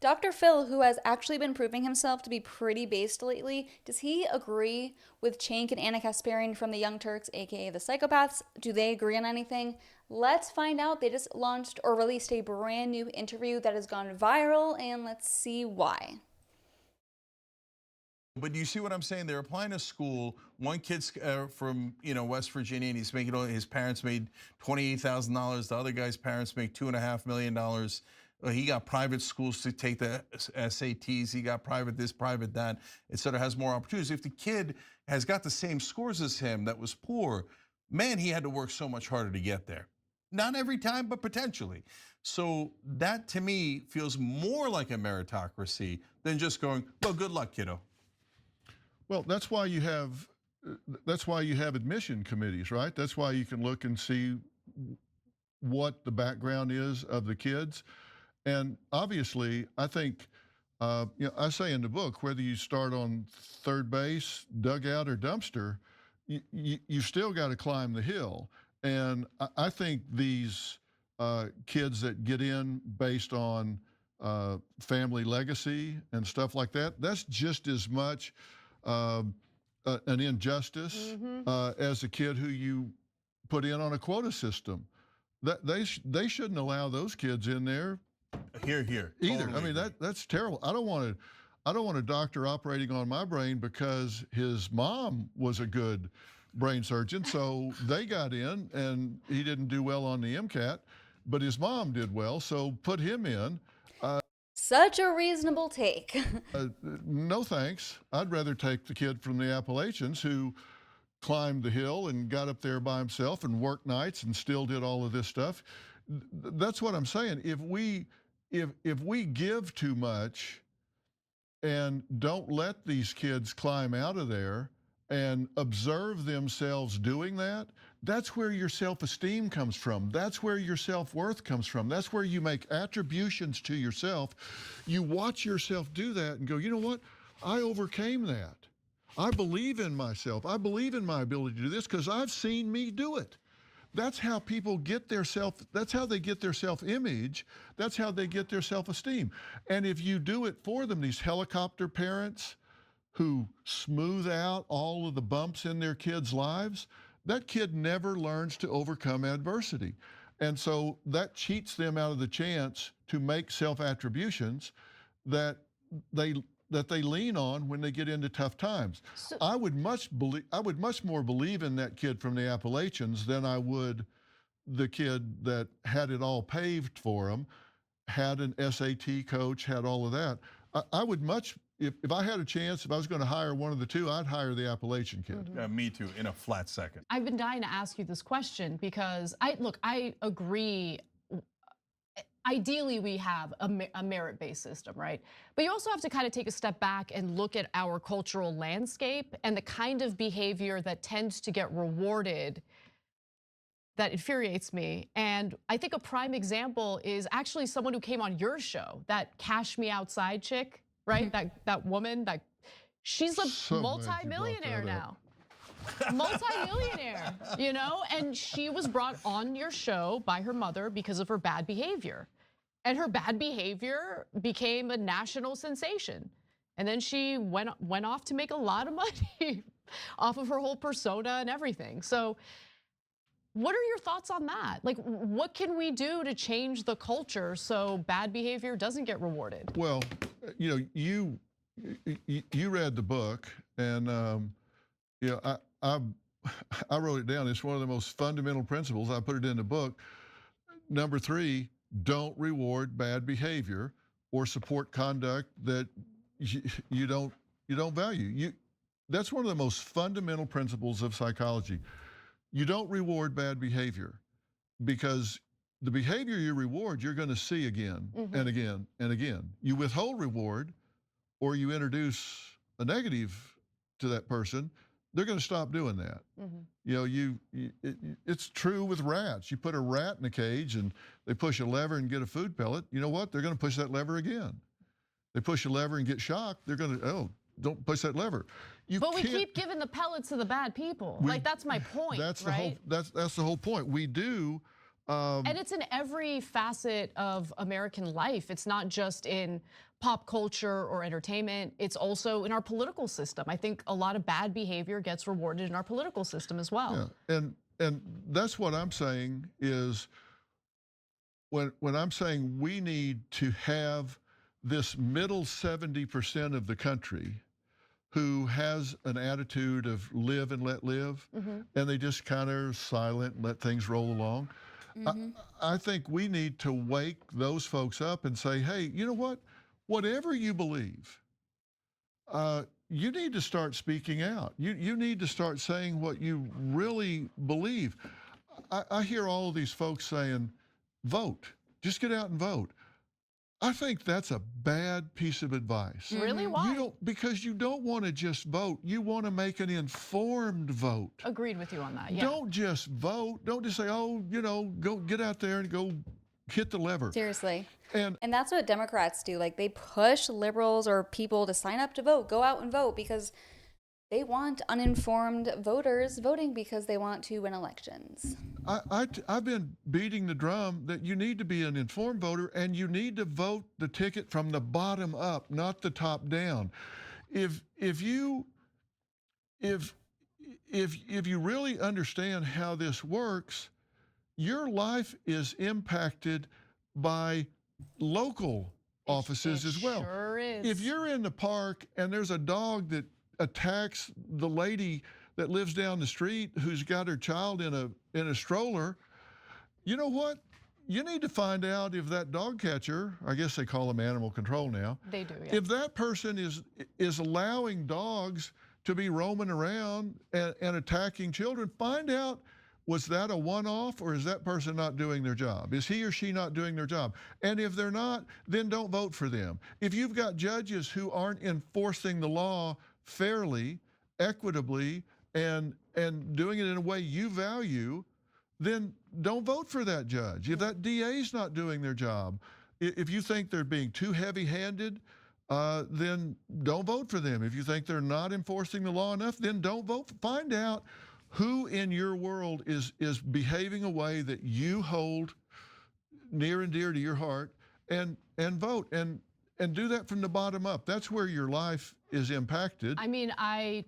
Dr. Phil, who has actually been proving himself to be pretty based lately, does he agree with Cenk and Ana Kasparian from the Young Turks, aka the Psychopaths? Do they agree on anything? Let's find out. They just launched or released a brand new interview that has gone viral, and let's see why. But you see what I'm saying? They're applying to school. One kid's from West Virginia, and he's making his parents made $28,000. The other guy's parents make $2.5 million. He got private schools to take the SATs. He got private this, private that. It sort of has more opportunities. If the kid has got the same scores as him that was poor, man, he had to work so much harder to get there. Not every time, but potentially. So that to me feels more like a meritocracy than just going, well, good luck, kiddo. Well, that's why you have admission committees, right? That's why you can look and see what the background is of the kids. And obviously, I think, I say in the book, whether you start on third base, dugout, or dumpster, you still got to climb the hill. And I think these kids that get in based on family legacy and stuff like that, that's just as much an injustice as a kid who you put in on a quota system. That they shouldn't allow those kids in there. Here. Either. Totally I mean, agree. that's terrible. I don't want a doctor operating on my brain because his mom was a good brain surgeon. So they got in, and he didn't do well on the MCAT, but his mom did well. So put him in. Such a reasonable take. No thanks. I'd rather take the kid from the Appalachians who climbed the hill and got up there by himself and worked nights and still did all of this stuff. That's what I'm saying. If we give too much and don't let these kids climb out of there and observe themselves doing that, that's where your self-esteem comes from. That's where your self-worth comes from. That's where you make attributions to yourself. You watch yourself do that and go, you know what? I overcame that. I believe in myself. I believe in my ability to do this because I've seen me do it. That's how people get that's how they get their self-image. That's how they get their self-esteem. And if you do it for them, these helicopter parents who smooth out all of the bumps in their kids' lives, that kid never learns to overcome adversity. And so that cheats them out of the chance to make self-attributions that they lean on when they get into tough times. So, I would much more believe in that kid from the Appalachians than I would the kid that had it all paved for him, had an SAT coach, had all of that. I would much, if I had a chance, if I was going to hire one of the two, I'd hire the Appalachian kid. Me too, in a flat second. I've been dying to ask you this question because I agree. Ideally, we have a merit-based system, right? But you also have to kind of take a step back and look at our cultural landscape and the kind of behavior that tends to get rewarded that infuriates me. And I think a prime example is actually someone who came on your show, that Cash Me Outside chick, right? that woman, she's a multi-millionaire now. Multi-millionaire, and she was brought on your show by her mother because of her bad behavior. And her bad behavior became a national sensation. And then she went off to make a lot of money off of her whole persona and everything. So what are your thoughts on that? Like, what can we do to change the culture so bad behavior doesn't get rewarded? Well, you read the book, and I wrote it down. It's one of the most fundamental principles. I put it in the book. Number 3, don't reward bad behavior or support conduct that you don't value. That's one of the most fundamental principles of psychology. You don't reward bad behavior because the behavior you reward, you're going to see again and again and again. You withhold reward or you introduce a negative to that person, they're going to stop doing that. It's true with rats. You put a rat in a cage and they push a lever and get a food pellet. You know what? They're going to push that lever again. They push a lever and get shocked. They're going to, don't push that lever. But we keep giving the pellets to the bad people. Like, that's my point, that's right? That's the whole point. We do And it's in every facet of American life. It's not just in pop culture or entertainment. It's also in our political system. I think a lot of bad behavior gets rewarded in our political system as well. Yeah, and that's what I'm saying is when I'm saying we need to have this middle 70% of the country who has an attitude of live and let live, and they just kind of silent and let things roll along. I think we need to wake those folks up and say, hey, you know what? Whatever you believe, you need to start speaking out. You need to start saying what you really believe. I hear all of these folks saying, vote, just get out and vote. I think that's a bad piece of advice. Really? Why? Because you don't want to just vote. You want to make an informed vote. Agreed with you on that, yeah. Don't just vote. Don't just say, oh, you know, go get out there and go hit the lever. Seriously. And that's what Democrats do. Like, they push liberals or people to sign up to vote, go out and vote, because they want uninformed voters voting because they want to win elections. I've been beating the drum that you need to be an informed voter, and you need to vote the ticket from the bottom up, not the top down. If you really understand how this works, your life is impacted by local offices as well. Sure is. If you're in the park and there's a dog that attacks the lady that lives down the street who's got her child in a stroller, you know what? You need to find out if that dog catcher, I guess they call them animal control now. They do, yeah. If that person is allowing dogs to be roaming around and attacking children, find out, was that a one-off, or is that person not doing their job? Is he or she not doing their job? And if they're not, then don't vote for them. If you've got judges who aren't enforcing the law fairly, equitably, and doing it in a way you value, then don't vote for that judge. If that DA's not doing their job, if you think they're being too heavy-handed, then don't vote for them. If you think they're not enforcing the law enough, then don't vote. Find out who in your world is behaving a way that you hold near and dear to your heart, and vote, and do that from the bottom up. That's where your life is impacted. I mean, I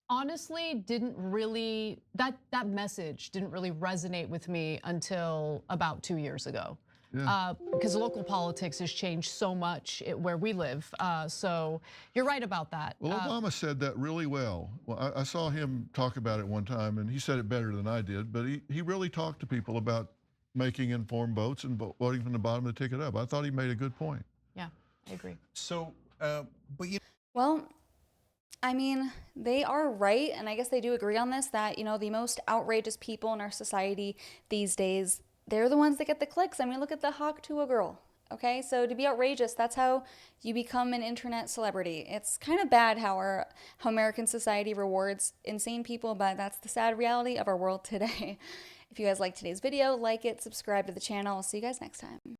honestly didn't really, that message didn't really resonate with me until about 2 years ago. Yeah. Because local politics has changed so much where we live. So you're right about that. Well, Obama said that really well. Well, I saw him talk about it one time, and he said it better than I did, but he really talked to people about making informed votes and voting from the bottom of the ticket up. I thought he made a good point. Yeah, I agree. So, but you. Well, I mean, they are right, and I guess they do agree on this, that, you know, the most outrageous people in our society these days, they're the ones that get the clicks. I mean, look at the hawk to a girl, okay? So to be outrageous, that's how you become an internet celebrity. It's kind of bad how American society rewards insane people, but that's the sad reality of our world today. If you guys like today's video, like it, subscribe to the channel. I'll see you guys next time.